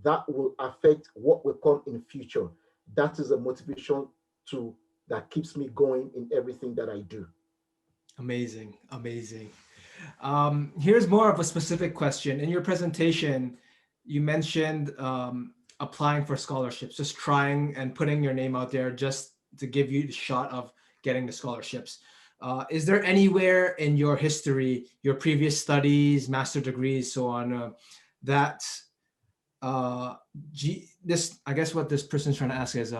that will affect what will come in the future. That is a motivation that keeps me going in everything that I do.
Amazing. Here's more of a specific question. In your presentation, you mentioned applying for scholarships, just trying and putting your name out there just to give you the shot of getting the scholarships. Is there anywhere in your history, your previous studies, master degrees, so on, that I guess what this person's trying to ask is,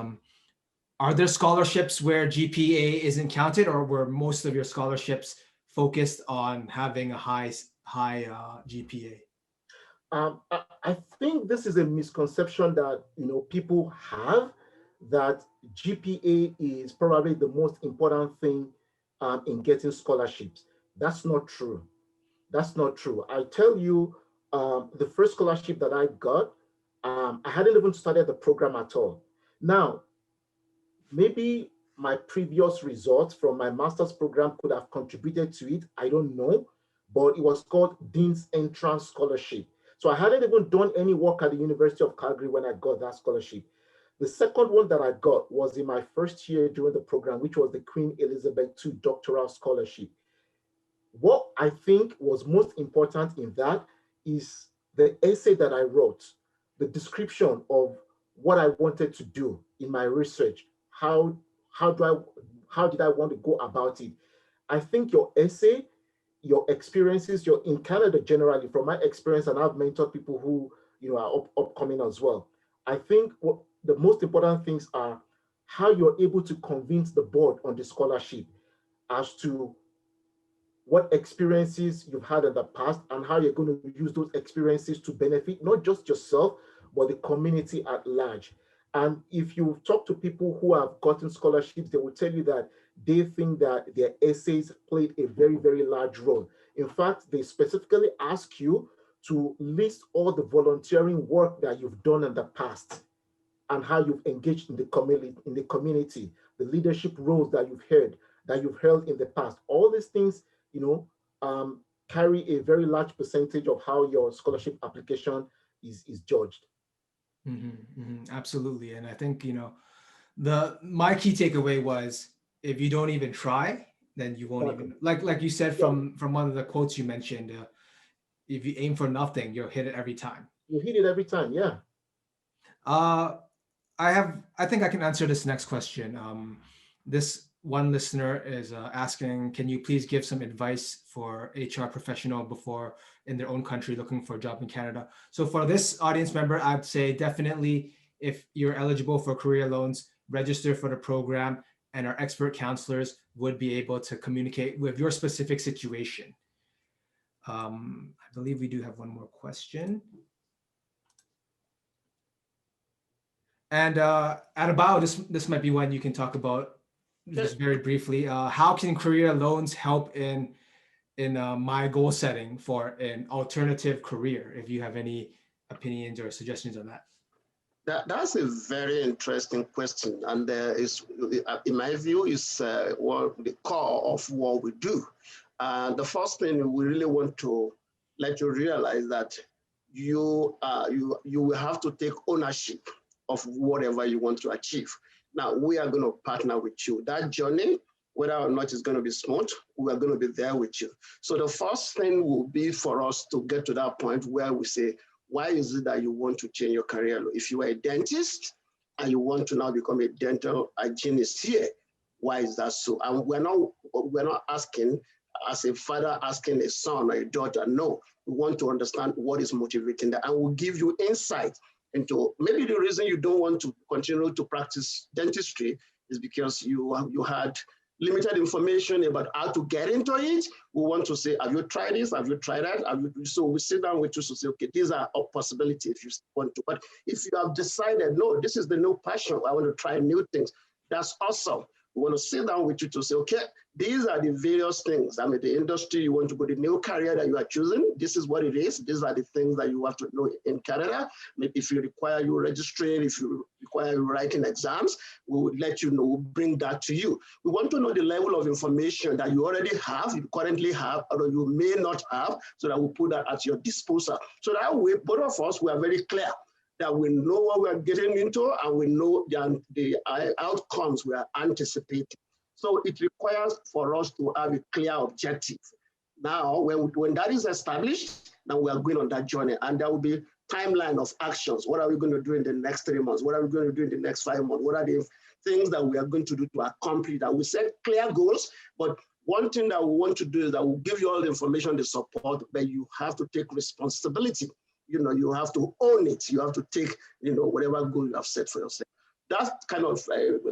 are there scholarships where GPA isn't counted, or were most of your scholarships focused on having a high GPA?
I think this is a misconception that people have, that GPA is probably the most important thing in getting scholarships. That's not true. I tell you, the first scholarship that I got, I hadn't even started the program at all. Now, maybe my previous results from my master's program could have contributed to it. I don't know, but it was called Dean's Entrance Scholarship. So I hadn't even done any work at the University of Calgary when I got that scholarship. The second one that I got was in my first year during the program, which was the Queen Elizabeth II Doctoral Scholarship. What I think was most important in that is the essay that I wrote, the description of what I wanted to do in my research. How did I want to go about it? I think your essay, your experiences, you're in Canada generally, from my experience, and I've mentored people who are upcoming as well. I think the most important things are how you're able to convince the board on the scholarship as to what experiences you've had in the past and how you're going to use those experiences to benefit not just yourself, but the community at large. And if you talk to people who have gotten scholarships, they will tell you that they think that their essays played a very, very large role. In fact, they specifically ask you to list all the volunteering work that you've done in the past and how you've engaged in the community, the leadership roles that you've held in the past. All these things, carry a very large percentage of how your scholarship application is judged.
Absolutely. And I think, my key takeaway was if you don't even try, then you won't even, like you said from one of the quotes you mentioned, if you aim for nothing, you'll hit it every time.
You hit it every time, yeah.
I think I can answer this next question. This one listener is asking, can you please give some advice for HR professional before in their own country looking for a job in Canada? So for this audience member, I'd say definitely if you're eligible for career loans, register for the program, and our expert counselors would be able to communicate with your specific situation. I believe we do have one more question. And Adebola, this might be one you can talk about just very briefly. How can career loans help in my goal setting for an alternative career? If you have any opinions or suggestions on that.
That's a very interesting question, and is, in my view, is the core of what we do. The first thing we really want to let you realize that you will have to take ownership of whatever you want to achieve. Now, we are going to partner with you. That journey, whether or not it's going to be smooth, we are going to be there with you. So the first thing will be for us to get to that point where we say, why is it that you want to change your career? If you are a dentist and you want to now become a dental hygienist here, why is that so? And we're not asking, as a father asking a son or a daughter, no. We want to understand what is motivating that, and we'll give you insight into maybe the reason you don't want to continue to practice dentistry is because you had limited information about how to get into it. We want to say, have you tried this? Have you tried that? So we sit down with you to say, okay, these are a possibility if you want to. But if you have decided, no, this is the new passion, I want to try new things, that's awesome. We want to sit down with you to say, okay, these are the various things. I mean, the industry you want to go, the new career that you are choosing, this is what it is. These are the things that you have to know in Canada. Maybe if you require you registering, if you require you writing exams, we would let you know, we'll bring that to you. We want to know the level of information that you already have, you currently have, or you may not have, so that we'll put that at your disposal. So that way, both of us, we are very clear that we know what we are getting into and we know the outcomes we are anticipating. So it requires for us to have a clear objective. Now, when that is established, now we are going on that journey, and there will be timeline of actions. What are we going to do in the next 3 months? What are we going to do in the next 5 months? What are the things that we are going to do to accomplish that? We set clear goals, but one thing that we want to do is that we'll give you all the information, the support, but you have to take responsibility. You have to own it. You have to take, whatever goal you have set for yourself. That kind of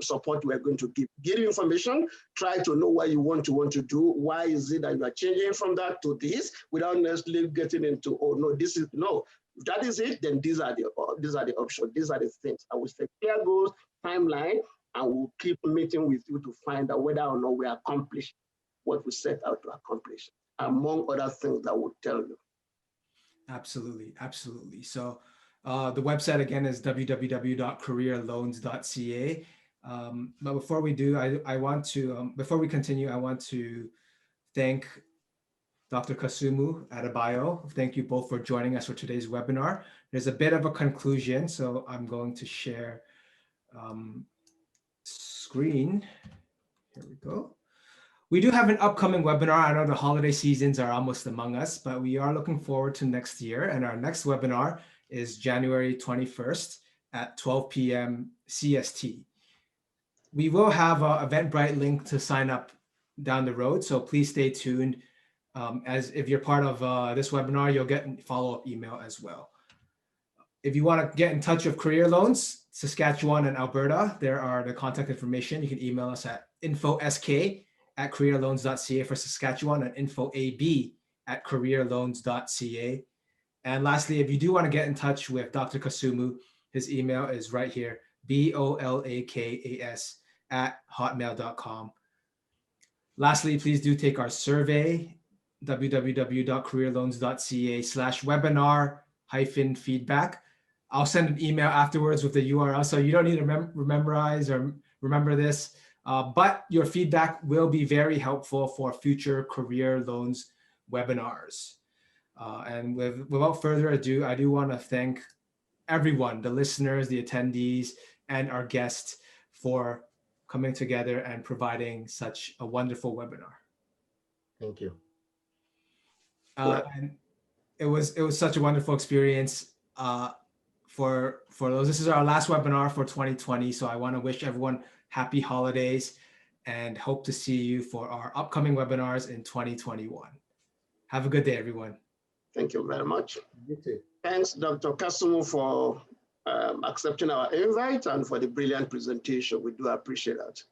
support we're going to give you information, try to know what you want to do. Why is it that you are changing from that to this without necessarily getting into, oh, no, this is, no. If that is it, then these are the options. These are the things. I will set clear goals, timeline, and we'll keep meeting with you to find out whether or not we accomplish what we set out to accomplish, among other things that we'll tell you.
Absolutely, absolutely. So the website again is www.careerloans.ca. But before we do, I want to, before we continue, I want to thank Dr. Kasumu, Adebola. Thank you both for joining us for today's webinar. There's a bit of a conclusion, so I'm going to share screen. Here we go. We do have an upcoming webinar. I know the holiday seasons are almost among us, but we are looking forward to next year. And our next webinar is January 21st at 12 p.m. CST. We will have an Eventbrite link to sign up down the road, so please stay tuned. As if you're part of this webinar, you'll get a follow-up email as well. If you want to get in touch with Career Loans, Saskatchewan and Alberta, there are the contact information. You can email us at infosk@careerloans.ca for Saskatchewan and infoab@careerloans.ca. And lastly, if you do want to get in touch with Dr. Kasumu, his email is right here, bolakas@hotmail.com. Lastly, please do take our survey, www.careerloans.ca/webinar-feedback. I'll send an email afterwards with the URL, so you don't need to memorize or remember this, but your feedback will be very helpful for future Career Loans webinars. And without further ado, I do want to thank everyone, the listeners, the attendees, and our guests for coming together and providing such a wonderful webinar.
Thank you.
And it was such a wonderful experience for those. This is our last webinar for 2020, so I want to wish everyone happy holidays and hope to see you for our upcoming webinars in 2021. Have a good day, everyone.
Thank you very much.
You too.
Thanks, Dr. Kasumu, for accepting our invite and for the brilliant presentation. We do appreciate that.